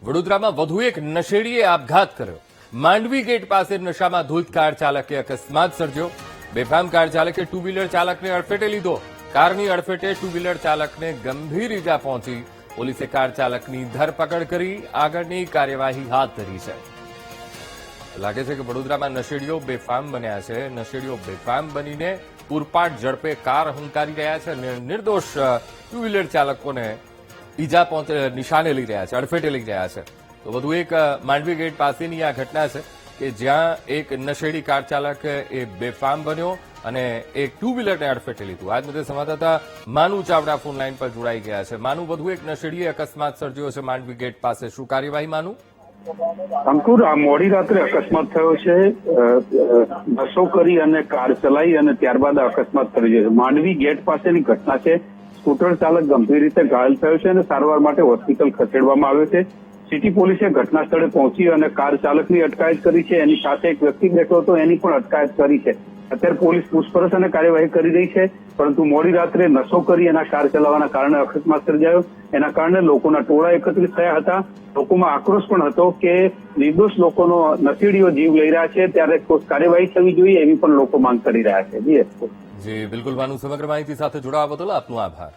વડોદરામાં વધુ એક નશેડીએ આપઘાત કર્યો. માંડવી ગેટ પાસે નશામાં ધૂત કાર ચાલકે અકસ્માત સર્જ્યો. બેફામ કાર ચાલકે ટુ વ્હીલર ચાલકને અડફેટે લીધો. કારની અડફેટે ટુ વ્હીલર ચાલકને ગંભીર ઇજા પહોંચી. પોલીસે કાર ચાલકની ધરપકડ કરી આગળની કાર્યવાહી હાથ ધરી છે. લાગે છે કે વડોદરામાં નશેડીઓ બેફામ બન્યા છે. નશેડીઓ બેફામ બનીને પૂરપાટ ઝડપે કાર હંકારી રહ્યા છે અને નિર્દોષ ટુ વ્હીલર ચાલકોને ઈજા નિશાને લઈ રહ્યા છે, અડફેટે લઈ રહ્યા છે. તો વધુ એક માંડવી ગેટ પાસેની આ ઘટના છે કે જ્યાં એક નશેડી કાર ચાલક એ બેફામ બન્યો અને એક ટુ વ્હીલરને અડફેટે લીધું. આજ મુદ્દે સંવાદદાતા માનુ ચાવડા ફોન લાઈન પર જોડાઈ ગયા છે. માનુ, વધુ એક નશેડીએ અકસ્માત સર્જ્યો છે માંડવી ગેટ પાસે. શું કાર્યવાહી, માનુ? અંકુર, આ મોડી રાત્રે અકસ્માત થયો છે. નશો કરી અને કાર ચલાવી અને ત્યારબાદ અકસ્માત થયો છે. માંડવી ગેટ પાસેની ઘટના છે. સ્કૂટર ચાલક ગંભીર રીતે ઘાયલ થયો છે અને સારવાર માટે હોસ્પિટલ ખસેડવામાં આવ્યો છે. સિટી પોલીસે ઘટના સ્થળે પહોંચી અને કાર ચાલકની અટકાયત કરી છે. એની સાથે એક વ્યક્તિ બેઠો હતો, એની પણ અટકાયત કરી છે. અત્યારે પોલીસ પૂછપરછ અને કાર્યવાહી કરી રહી છે. પરંતુ મોડી રાત્રે નશો કરી એના કાર ચલાવવાના કારણે અકસ્માત સર્જાયો. એના કારણે લોકોના ટોળા એકત્રિત થયા હતા. લોકોમાં આક્રોશ પણ હતો કે નિર્દોષ લોકોનો નશેડીઓ જીવ લઈ રહ્યા છે, ત્યારે કાર્યવાહી થવી જોઈએ એવી પણ લોકો માંગ કરી રહ્યા છે. જી બિલકુલ માનુ, સમગ્ર માહિતી સાથે જોડાવા બદલ આપનો આભાર.